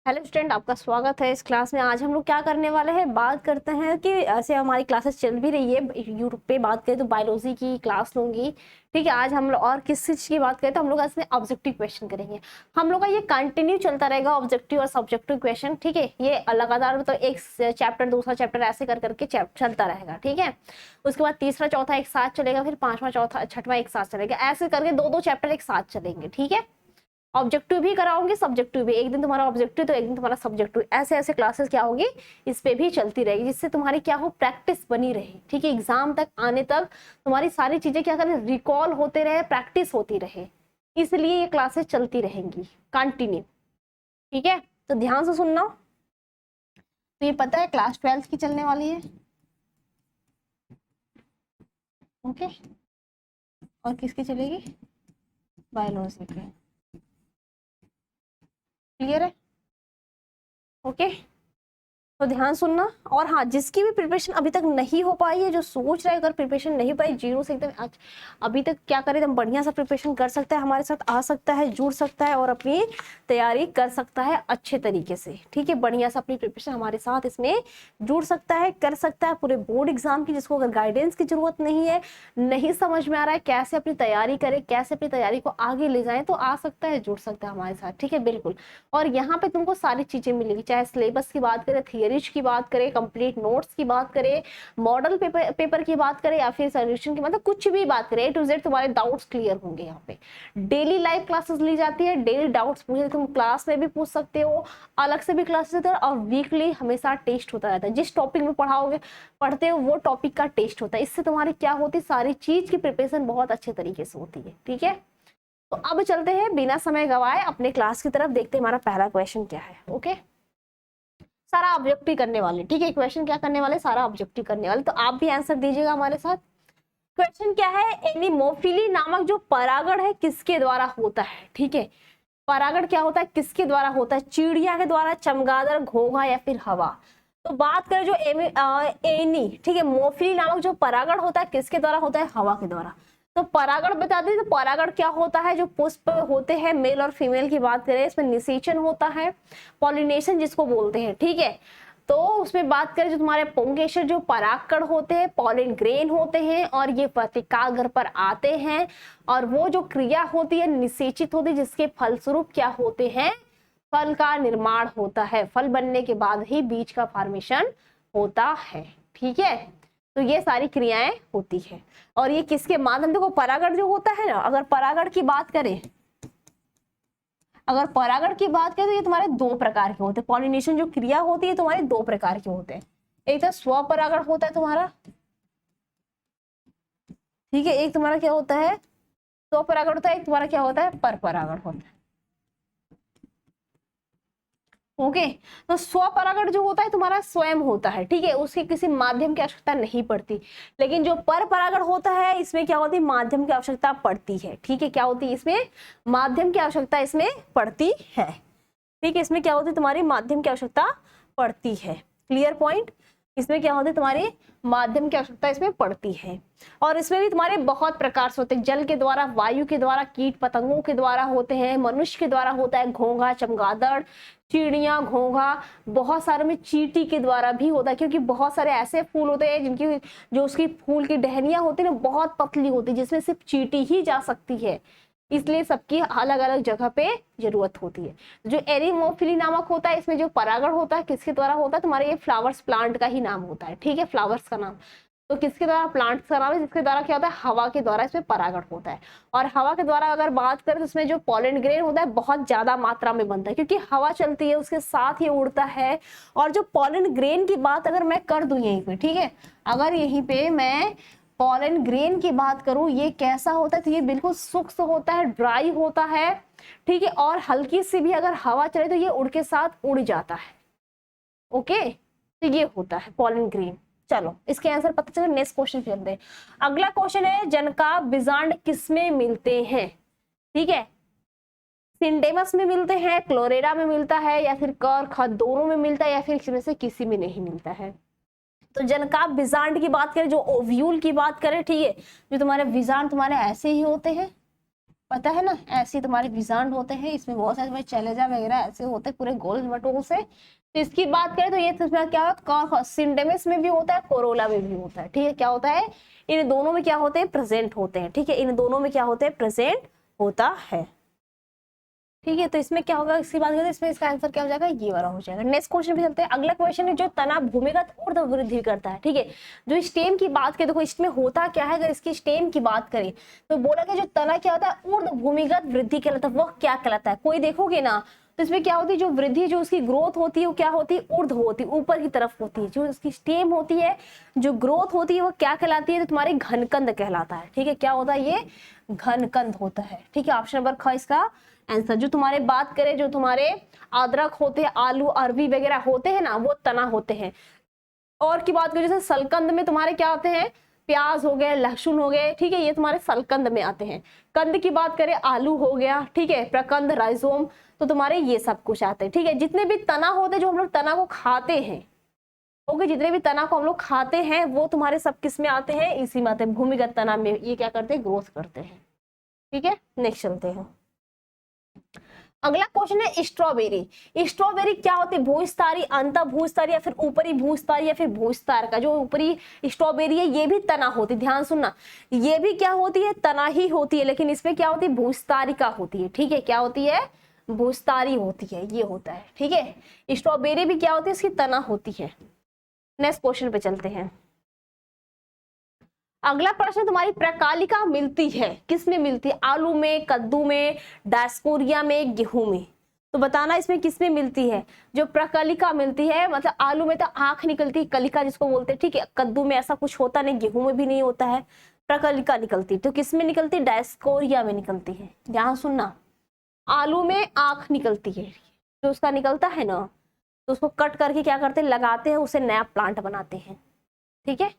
Hello student, आपका स्वागत है इस क्लास में। आज हम लोग क्या करने वाले हैं, बात करते हैं कि ऐसे हमारी क्लासेस चल भी रही है यूट्यूब पे। बात करें तो बायोलॉजी की क्लास लूंगी, ठीक है। आज हम लोग और किस चीज की बात करें तो हम लोग इसमें ऑब्जेक्टिव क्वेश्चन करेंगे। हम लोग का ये कंटिन्यू चलता रहेगा, ऑब्जेक्टिव और सब्जेक्टिव क्वेश्चन, ठीक है। ये लगातार मतलब एक चैप्टर दूसरा चैप्टर ऐसे कर करके चलता रहेगा, ठीक है। उसके बाद तीसरा चौथा एक साथ चलेगा, फिर पांचवा चौथा छठवां एक साथ चलेगा, ऐसे करके दो दो चैप्टर एक साथ चलेंगे, ठीक है। ऑब्जेक्टिव भी कराऊंगी, सब्जेक्टिव भी। एक दिन तुम्हारा ऑब्जेक्टिव तो एक दिन तुम्हारा सब्जेक्टिव, ऐसे ऐसे क्लासेस क्या होगी इस पे भी चलती रहेगी, जिससे तुम्हारी क्या हो, प्रैक्टिस बनी रहे, ठीक है। एग्जाम तक आने तक तुम्हारी सारी चीजें क्या करें, रिकॉल होते रहे, प्रैक्टिस होती रहे, इसलिए ये क्लासेस चलती रहेंगी कंटिन्यू, ठीक है। तो ध्यान से सुनना। तो ये पता है क्लास 12 की चलने वाली है, ओके। और किसकी चलेगी, बायोलॉजी की, क्लियर है, ओके। तो ध्यान सुनना। और हाँ, जिसकी भी प्रिपरेशन अभी तक नहीं हो पाई है, जो सोच रहा है अगर प्रिपरेशन नहीं पाई, जीरो से एकदम अभी तक क्या करे, एकदम बढ़िया सा प्रिपरेशन कर सकता है, हमारे साथ आ सकता है, जुड़ सकता है और अपनी तैयारी कर सकता है अच्छे तरीके से, ठीक है। बढ़िया सा अपनी प्रिपरेशन हमारे साथ इसमें जुड़ सकता है, कर सकता है पूरे बोर्ड एग्जाम की। जिसको अगर गाइडेंस की जरूरत नहीं है, नहीं समझ में आ रहा है कैसे अपनी तैयारी करे, कैसे अपनी तैयारी को आगे ले जाए, तो आ सकता है, जुड़ सकता है हमारे साथ, ठीक है, बिल्कुल। और यहाँ पे तुमको सारी चीजें मिलेगी, चाहे सिलेबस की बात करें, थियरीज की बात करें, कंप्लीट नोट्स की बात करें, मॉडल पेपर की बात करें, या फिर सोल्यूशन की, मतलब कुछ भी बात करें, A to Z तुम्हारे डाउट्स क्लियर होंगे। यहाँ पे डेली लाइव क्लासेस ली जाती है, डेली डाउट्स पूछे तुम क्लास में भी पूछ सकते हो, अलग से भी क्लासेस होते हैं, और वीकली हमेशा टेस्ट होता रहता है। जिस टॉपिक में पढ़ते हो वो टॉपिक का टेस्ट होता है। इससे तुम्हारी क्या होती है, सारी चीज की प्रिपरेशन बहुत अच्छे तरीके से होती है, ठीक है। तो अब चलते हैं बिना समय गवाए अपने क्लास की तरफ, देखते हैं हमारा पहला क्वेश्चन क्या है, ओके। सारा ऑब्जेक्टिव करने वाले, ठीक है। क्वेश्चन क्या करने वाले, सारा ऑब्जेक्टिव करने वाले, तो आप भी आंसर दीजिएगा हमारे साथ। क्वेश्चन क्या है, एनिमोफिली नामक जो परागण है किसके द्वारा होता है, ठीक है। परागण क्या होता है, किसके द्वारा होता है, चिड़िया के द्वारा, चमगादड़, घोंघा या फिर हवा। तो बात करें जो एनी, ठीक है, मोफिली नामक जो परागण होता है किसके द्वारा होता है, हवा के द्वारा। तो परागण बता दें, तो परागण क्या होता है, जो पुष्प होते हैं मेल और फीमेल की बात करें, इसमें निषेचन होता है, पॉलिनेशन जिसको बोलते हैं, ठीक है। तो उसमें बात करें जो तुम्हारे पुंकेसर जो परागकण होते हैं, पॉलिन ग्रेन होते हैं, और ये पत्रिकाग्र पर आते हैं, और वो जो क्रिया होती है निषेचित होती है, जिसके फलस्वरूप क्या होते हैं, फल का निर्माण होता है। फल बनने के बाद ही बीज का फॉर्मेशन होता है, ठीक है। तो ये सारी क्रियाएं होती है, और ये किसके माध्यम, देखो परागण जो होता है ना, अगर परागण की बात करें, तो ये तुम्हारे दो प्रकार के होते हैं। पॉलिनेशन जो क्रिया होती है तुम्हारे दो प्रकार के होते हैं। एक तो स्वपरागण होता है तुम्हारा, ठीक है। एक तुम्हारा क्या होता है, स्वपरागण होता है, एक तुम्हारा क्या होता है, परपरागण होता है, ओके। तो स्वपरागण जो होता है तुम्हारा स्वयं होता है, ठीक है, उसके किसी माध्यम की आवश्यकता नहीं पड़ती। लेकिन जो पर परागण होता है इसमें क्या होती है, माध्यम की आवश्यकता पड़ती है, ठीक है। क्या होती है इसमें, माध्यम की आवश्यकता इसमें पड़ती है, ठीक है। इसमें क्या होती है, तुम्हारी माध्यम की आवश्यकता पड़ती है, क्लियर पॉइंट। इसमें क्या होता है, तुम्हारी माध्यम की आवश्यकता इसमें पड़ती है। और इसमें भी तुम्हारे बहुत प्रकार से होते हैं, जल के द्वारा, वायु के द्वारा, कीट पतंगों के द्वारा होते हैं, मनुष्य के द्वारा होता है, घोंघा, चमगादड़, चिड़िया, घोंघा, बहुत सारे में चींटी के द्वारा भी होता है, क्योंकि बहुत सारे ऐसे फूल होते हैं जिनकी जो उसकी फूल की टहनियां होती है ना बहुत पतली होती है, जिसमें सिर्फ चींटी ही जा सकती है, इसलिए सबकी अलग अलग जगह पे जरूरत होती है। जो एरिमोफिली नामक होता है, इसमें जो परागण होता है किसके द्वारा होता है, तुम्हारे ये फ्लावर्स प्लांट का ही नाम होता है, ठीक है, फ्लावर्स का नाम। तो किसके द्वारा, प्लांट्स का नाम है, जिसके द्वारा क्या होता है, हवा के द्वारा इसमें परागण होता है। और हवा के द्वारा अगर बात करें तो उसमें जो पॉलन ग्रेन होता है बहुत ज्यादा मात्रा में बनता है, क्योंकि हवा चलती है उसके साथ ही उड़ता है। और जो पॉलन ग्रेन की बात अगर मैं कर दूं यहीं पे, ठीक है, अगर यहीं पे मैं पॉलन ग्रेन की बात करूं, ये कैसा होता है, तो ये बिल्कुल शुष्क होता है, ड्राई होता है, ठीक है। और हल्की सी भी अगर हवा चले तो ये उड़ के साथ उड़ जाता है, ओके। तो ये होता है पॉलन ग्रेन। चलो इसके आंसर पता चले, नेक्स्ट क्वेश्चन चलते हैं। अगला क्वेश्चन है, जनकाब बीजांड किसमें मिलते हैं, ठीक है। सिंडेमस में मिलते हैं, क्लोरेरा में मिलता है, या फिर क और ख दोनों में मिलता है, या फिर इसमें से किसी में नहीं मिलता है। तो जनकाब बीजांड की बात करें, जो ओव्यूल की बात करें, ठीक है, जो तुम्हारे बीजांड तुम्हारे ऐसे ही होते हैं, पता है ना, ऐसे तुम्हारे विजांड होते हैं, इसमें बहुत सारे चैलेजा वगैरह ऐसे होते हैं पूरे गोल मटोल से। तो इसकी बात करें तो ये इसमें क्या होता है, सिंडेमिस में भी होता है, कोरोला में भी होता है, ठीक है। क्या होता है, इन दोनों में क्या होते हैं, प्रेजेंट होते हैं, ठीक है। इन दोनों में क्या होते हैं, प्रेजेंट होता है, ठीक है। तो इसमें क्या होगा, इसकी बात करें, इसमें इसका आंसर क्या हो जाएगा, ये वाला हो जाएगा। नेक्स्ट क्वेश्चन पे चलते हैं। अगला क्वेश्चन है, जो तना भूमिगत ऊर्ध्व वृद्धि करता है, ठीक है। जो स्टेम की बात करें, देखो इसमें होता क्या है, अगर इसकी स्टेम की बात करें तो बोला कि जो तना क्या होता है, ऊर्ध्व भूमिगत वृद्धि कहलाता है। वह क्या कहलाता है, कोई देखोगे ना तो इसमें क्या होती है, जो वृद्धि, जो उसकी ग्रोथ होती है वो क्या होती है, ऊर्ध्व होती है, ऊपर की तरफ होती है। जो उसकी स्टेम होती है, जो ग्रोथ होती है, वो क्या कहलाती है, तो तुम्हारी घनकंद कहलाता है, ठीक है। क्या होता है, ये घनकंद होता है, ठीक है। ऑप्शन नंबर ख इसका आंसर। जो तुम्हारे बात करें, जो तुम्हारे अदरक होते हैं, आलू, अरबी वगैरह होते हैं ना, वो तना होते हैं। और की बात करें, जैसे सलकंद में तुम्हारे क्या आते हैं, प्याज हो गए, लहसुन हो गए, ठीक है, ये तुम्हारे सलकंद में आते हैं। कंद की बात करें, आलू हो गया, ठीक है, प्रकंद, राइजोम, तो तुम्हारे ये सब कुछ आते हैं, ठीक है। जितने भी तना होते हैं, जो हम लोग तना को खाते हैं, ओके, जितने भी तना को हम लोग खाते हैं वो तुम्हारे सब किस में आते हैं, इसी में आते हैं, भूमिगत तना में। ये क्या करते हैं, ग्रोथ करते हैं, ठीक है। नेक्स्ट चलते हैं। अगला क्वेश्चन है स्ट्रॉबेरी। स्ट्रॉबेरी क्या होती है, भूस्तरीय, अंत भूस्तरीय, या फिर ऊपरी भूस्तरीय, या फिर भूस्तार का जो ऊपरी स्ट्रॉबेरी है, ये भी तना होती है। ध्यान सुनना, ये भी क्या होती है, तना ही होती है, लेकिन इसमें क्या होती है, भूस्तारिका होती है, ठीक है। क्या होती है, भूस्तारी होती है, ये होता है, ठीक है। स्ट्रॉबेरी भी क्या होती है, इसकी तना होती है। नेक्स्ट क्वेश्चन पे चलते हैं। अगला प्रश्न, तुम्हारी प्रकालिका मिलती है किस में मिलती है, आलू में, कद्दू में, डायस्कोरिया में, गेहूं में। तो बताना इसमें किस में मिलती है। जो प्रकालिका मिलती है, मतलब आलू में तो आंख निकलती है, कलिका जिसको बोलते हैं, ठीक है। कद्दू में ऐसा कुछ होता नहीं, गेहूं में भी नहीं होता है, प्रकालिका निकलती है। तो किस में निकलती है, डायस्कोरिया में निकलती है। ध्यान सुनना, आलू में आंख निकलती है, जो उसका निकलता है ना, तो उसको कट करके क्या करते हैं, लगाते हैं, उसे नया प्लांट बनाते हैं, ठीक है।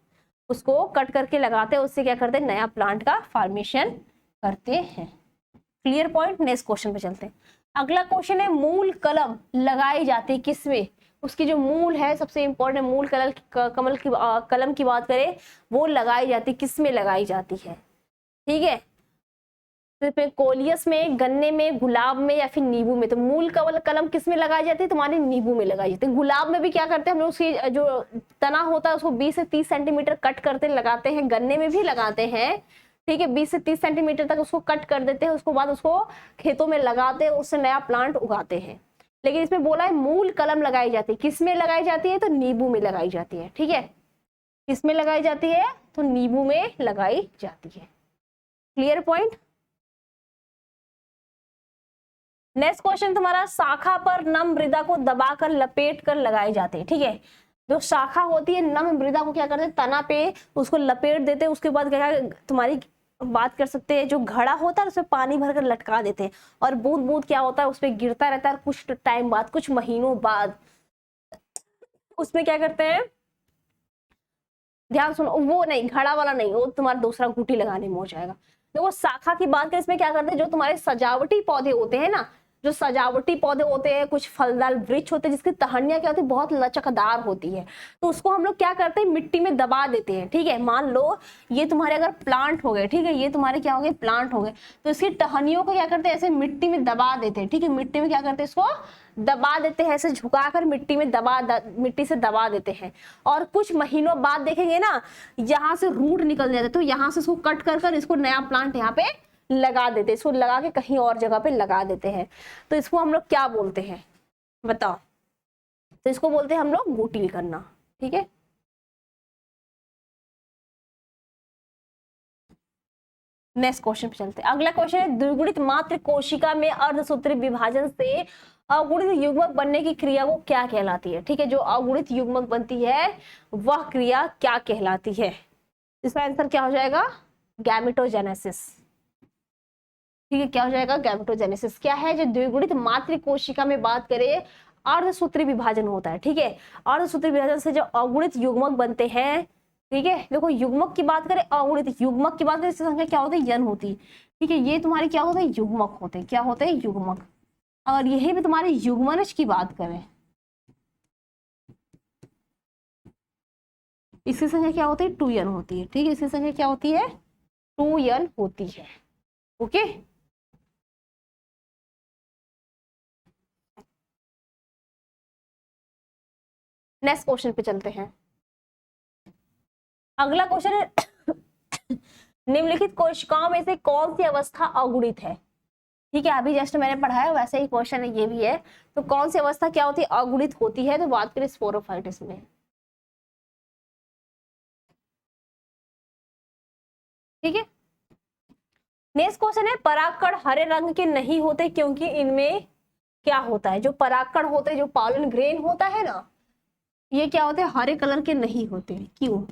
उसको कट करके लगाते हैं, उससे क्या करते हैं, नया प्लांट का फॉर्मेशन करते हैं। Clear point. नेक्स्ट क्वेश्चन पे चलते हैं। अगला क्वेश्चन है, मूल कलम लगाई जाती है किसमें, उसकी जो मूल है, सबसे इंपॉर्टेंट, मूल कलम की बात करें, वो लगाई जाती है, किसमें लगाई जाती है, ठीक है। तो कोलियस में, गन्ने में, गुलाब में, या फिर नींबू में। तो मूल कलम किस में लगाई जाती है, तुम्हारे नींबू में लगाई जाती है। गुलाब में भी क्या करते हैं हम लोग, उसकी जो तना होता है उसको 20 से 30 सेंटीमीटर कट करते लगाते हैं। गन्ने में भी लगाते हैं, ठीक है, 20 से 30 सेंटीमीटर तक उसको कट कर देते हैं, उसको बाद उसको खेतों में लगाते हैं, उससे नया प्लांट उगाते हैं। लेकिन इसमें बोला है मूल कलम लगाई जाती है, किस में लगाई जाती है, तो नींबू में लगाई जाती है, ठीक है। किस में लगाई जाती है, तो नींबू में लगाई जाती है। Clear point. नेक्स्ट क्वेश्चन तुम्हारा, शाखा पर नम मृदा को दबाकर लपेट कर लगाई जाती है, ठीक है। जो शाखा होती है, नम मृदा को क्या करते हैं, तना पे उसको लपेट देते हैं। उसके बाद क्या तुम्हारी बात कर सकते हैं, जो घड़ा होता है उसमें पानी भरकर लटका देते हैं, और बूंद बूंद क्या होता है उस पर गिरता रहता है। कुछ टाइम बाद, कुछ महीनों बाद उसमें क्या करते हैं, ध्यान सुनो, वो नहीं, घड़ा वाला नहीं, वो तुम्हारा दूसरा घूटी लगाने में हो जाएगा। देखो शाखा की बात करें, इसमें क्या करते हैं, जो तुम्हारे सजावटी पौधे होते हैं ना, जो सजावटी पौधे होते हैं, कुछ फलदार वृक्ष होते हैं जिसकी टहनियां क्या होती है, बहुत लचकदार होती है, तो उसको हम लोग क्या करते हैं, मिट्टी में दबा देते हैं, ठीक है। मान लो ये तुम्हारे अगर प्लांट हो गए, ठीक है, ये तुम्हारे क्या हो गए, प्लांट हो गए, तो इसकी टहनियों को क्या करते हैं, ऐसे मिट्टी में दबा देते हैं, ठीक है। मिट्टी में क्या करते हैं, इसको दबा देते हैं, ऐसे झुकाकर मिट्टी में मिट्टी से दबा देते हैं। और कुछ महीनों बाद देखेंगे ना, यहाँ से रूट निकल जाते हैं, तो यहाँ से इसको कट कर कर इसको नया प्लांट यहाँ पे लगा देते हैं, इसको लगा के कहीं और जगह पे लगा देते हैं। तो इसको हम लोग क्या बोलते हैं, बताओ। तो इसको बोलते हैं हम लोग बूटिल करना, ठीक है। नेक्स्ट क्वेश्चन पे चलते हैं। अगला क्वेश्चन है, द्विगुणित मात्र कोशिका में अर्धसूत्री विभाजन से अगुणित युग्मक बनने की क्रिया को क्या कहलाती है, ठीक है। जो अगुणित युग्मक बनती है वह क्रिया क्या कहलाती है, इसका आंसर क्या हो जाएगा, गैमेटोजेनेसिस, ठीक है। क्या हो जाएगा, गैमेटोजेनेसिस। क्या है, जो द्विगुणित मात्र कोशिका में बात करें, अर्धसूत्री विभाजन होता है, ठीक है। अर्धसूत्री विभाजन से जो अगुणित युग्मक बनते हैं, ठीक है। देखो युग्मक की बात करें, अगुणित युग्मक की बात करें, इसकी संख्या क्या होती है, n होती है, ठीक है। ये तुम्हारे क्या होते हैं, युग्मक होते हैं, क्या होते हैं, युग्मक। और यही भी तुम्हारे युग्मनज की बात करें, इसकी संख्या क्या होती है, 2n होती है, ठीक है। इसकी संख्या क्या होती है, 2n होती है, ओके। नेक्स्ट क्वेश्चन पे चलते हैं। अगला क्वेश्चन है निम्नलिखित कोशिकाओं में से कौन सी अवस्था अगुणित है। ठीक है, अभी जस्ट मैंने पढ़ाया वैसे ही क्वेश्चन है, ये भी है। तो कौन सी अवस्था क्या होती है, अगुणित होती है। तो बात करें स्पोरोफाइटिस में। ठीक है, नेक्स्ट क्वेश्चन है परागकण हरे रंग के नहीं होते क्योंकि इनमें क्या होता है। जो परागकण होते हैं, जो पॉलन ग्रेन होता है ना, ये क्या होते हैं, हरे कलर के नहीं होते। क्यों?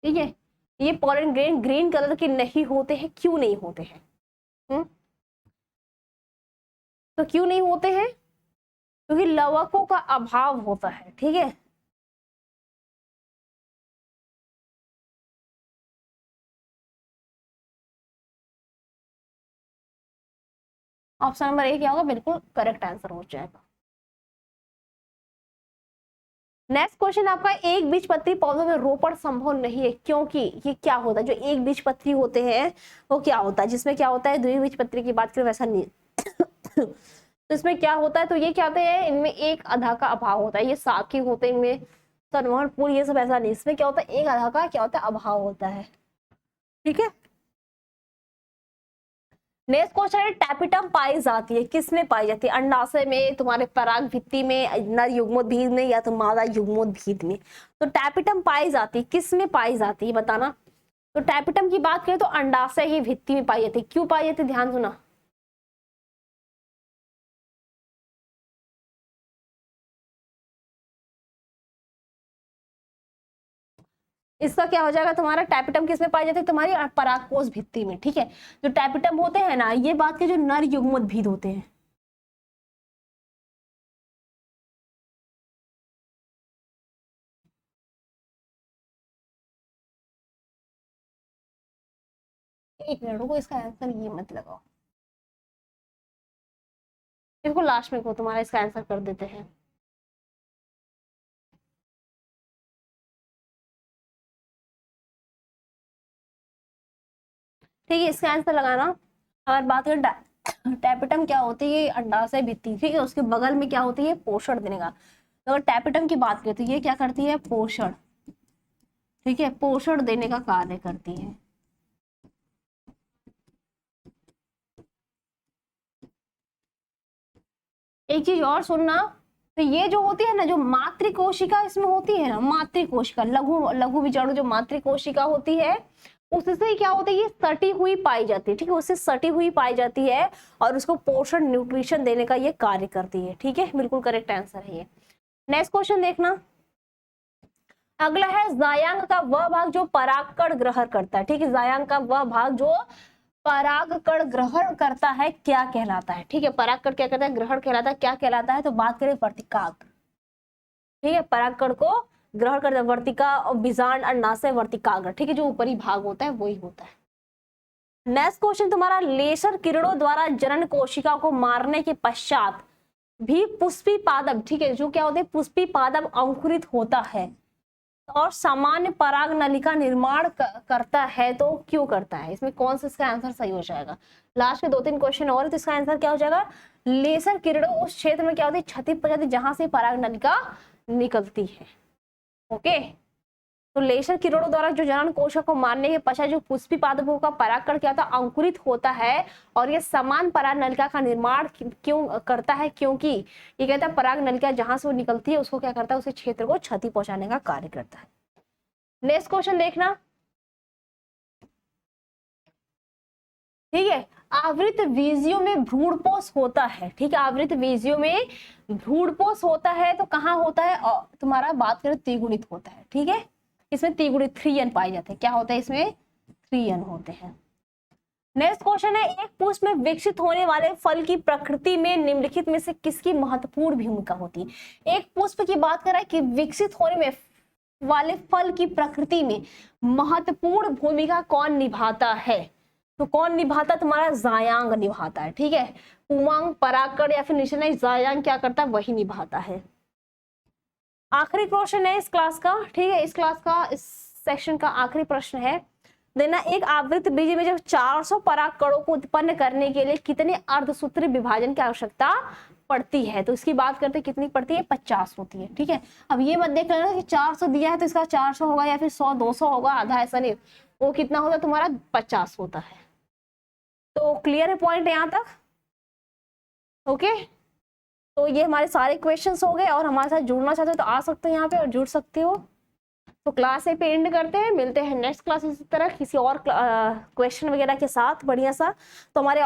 ठीक है, ये पॉलन ग्रेन ग्रीन कलर के नहीं होते हैं। क्यों नहीं होते हैं? तो क्यों नहीं होते हैं? क्योंकि लवकों का अभाव होता है। ठीक है, ऑप्शन नंबर ए क्या होगा, बिल्कुल करेक्ट आंसर हो जाएगा। नेक्स्ट क्वेश्चन आपका, एक बीजपत्री पौधों में रोपण संभव नहीं है क्योंकि ये क्या होता है। जो एक बीजपत्री होते हैं वो क्या होता है, जिसमें क्या होता है, द्विबीजपत्री की बात करें वैसा नहीं तो इसमें क्या होता है, तो ये क्या होते हैं, इनमें एक आधा का अभाव होता है। ये साखी होते हैं इनमें, संवहन ये सब ऐसा नहीं। इसमें क्या होता है, एक आधा का क्या होता है, अभाव होता है। ठीक है, नेक्स्ट क्वेश्चन है टैपिटम पाई जाती है, किसमें पाई जाती है। अंडाशय में, तुम्हारे पराग भित्ति में, नर युग्मोद्भिद में, या तो मादा युग्मोद्भिद में। तो टैपिटम पाई जाती है, किसमें पाई जाती है बताना। तो टैपिटम की बात करें तो अंडाशय ही भित्ति में पाई जाती है। क्यों पाई जाती है, ध्यान सुना। इसका क्या हो जाएगा, तुम्हारा टैपिटम किसमें पाई जाती है, तुम्हारी परागकोश भित्ति में। ठीक है, जो टैपिटम होते हैं ना, ये बात के जो नर युग्मोद्भिद होते हैं। एक मिनट रुको, इसका आंसर ये मत लगाओ, इसको लास्ट में को तुम्हारा इसका आंसर कर देते हैं। ठीक है, इसका आंसर लगाना। अगर बात करें टैपिटम क्या होती है, अंडाशय भित्ति। ठीक है, उसके बगल में क्या होती है, पोषण देने का। तो अगर टैपिटम की बात करें तो ये क्या करती है, पोषण। ठीक है, पोषण देने का कार्य करती है। एक चीज और सुनना, तो ये जो होती है ना, जो मातृकोशिका इसमें होती है ना, मातृकोशिका, लघु लघु विजाणु जो मातृकोशिका होती है, उससे क्या होता है, ये सटी हुई पाई जाती है। ठीक है, उससे सटी हुई पाई जाती है और उसको पोषण न्यूट्रिशन देने का ये कार्य करती है। ठीक है, बिल्कुल करेक्ट आंसर है ये। नेक्स्ट क्वेश्चन देखना, अगला है जायांग का वह भाग जो परागकण ग्रहण करता है। ठीक है, जायांग का वह भाग जो परागकण ग्रहण करता है क्या कहलाता है। ठीक है, परागकण क्या करता है, ग्रहण कहलाता है, क्या कहलाता है। तो बात करें वर्तिकाग्र। ठीक है, परागकण को ग्रहण करता है, वर्तिका और बीजांड अंडाशय वर्तिकाग्र। ठीक है, जो ऊपरी भाग होता है वही होता है। नेक्स्ट क्वेश्चन तुम्हारा, लेजर किरणों द्वारा जनन कोशिका को मारने के पश्चात भी पुष्पी पादप, ठीक है, जो क्या होते हैं, पुष्पी पादप अंकुरित होता है और सामान्य पराग नलिका निर्माण करता है। तो क्यों करता है, इसमें कौन सा इसका आंसर सही हो जाएगा। लास्ट के 2-3 क्वेश्चन और है, तो इसका आंसर क्या हो जाएगा, लेजर किरणों उस क्षेत्र में क्या होती है, क्षति पहुंचाती जहां से पराग नलिका निकलती है। ओके, तो लेजर किरणों द्वारा जो जनन कोशिका को मारने के पश्चात जो पुष्पी पादपों का परागकण क्या होता है, अंकुरित होता है और ये समान पराग नलिका का निर्माण क्यों करता है, क्योंकि ये कहता है पराग नलिका जहां से वो निकलती है उसको क्या करता है, उस क्षेत्र को क्षति पहुंचाने का कार्य करता है। नेक्स्ट क्वेश्चन देखना, ठीक है, आवृत वीजियों में भ्रूणपोष होता है। ठीक है, आवृत वीजियों में भ्रूणपोष होता है, तो कहाँ होता है, तुम्हारा बात करें त्रिगुणित होता है। ठीक है, इसमें त्रिगुणित 3n पाए जाते हैं। क्या होता है, इसमें 3n होते हैं। नेक्स्ट क्वेश्चन है, एक पुष्प में विकसित होने वाले फल की प्रकृति में निम्नलिखित में से किसकी महत्वपूर्ण भूमिका होती है। एक पुष्प की बात कर रहा है कि विकसित होने में वाले फल की प्रकृति में महत्वपूर्ण भूमिका कौन निभाता है। तो कौन निभाता, तुम्हारा जायांग निभाता है। ठीक है, उमंग, परागकण या फिर निषेचन, जायांग क्या करता है, वही निभाता है। आखिरी क्वेश्चन है इस क्लास का। ठीक है, इस क्लास का, इस सेक्शन का आखिरी प्रश्न है देना, एक आवृत बीज में जब 400 परागकणों को उत्पन्न करने के लिए कितने अर्धसूत्री विभाजन की आवश्यकता पड़ती है, तो इसकी बात करते हैं कितनी पड़ती है, 50 होती है। ठीक है, अब ये मत देख लेना कि 400 दिया है तो इसका 400 होगा या फिर 100 200 होगा आधा, ऐसा नहीं, वो कितना होता है तुम्हारा 50 होता है। तो क्लियर है पॉइंट यहाँ तक? ओके, तो ये हमारे सारे क्वेश्चंस हो गए, और हमारे साथ जुड़ना चाहते हो तो आ सकते हो यहाँ पे और जुड़ सकते हो। तो क्लास पे एंड करते हैं, मिलते हैं नेक्स्ट क्लास इसी तरह किसी और क्वेश्चन वगैरह के साथ बढ़िया सा। तो हमारे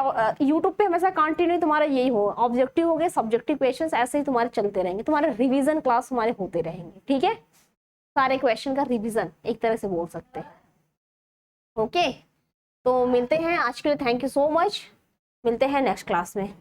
यूट्यूब पे हमेशा कंटिन्यू तुम्हारा यही हो, ऑब्जेक्टिव हो गए, सब्जेक्टिव क्वेश्चंस ऐसे ही तुम्हारे चलते रहेंगे, तुम्हारे रिवीजन क्लास हमारे होते रहेंगे। ठीक है, सारे क्वेश्चन का रिवीजन एक तरह से बोल सकते हैं। ओके, तो मिलते हैं, आज के लिए थैंक यू सो मच, मिलते हैं नेक्स्ट क्लास में।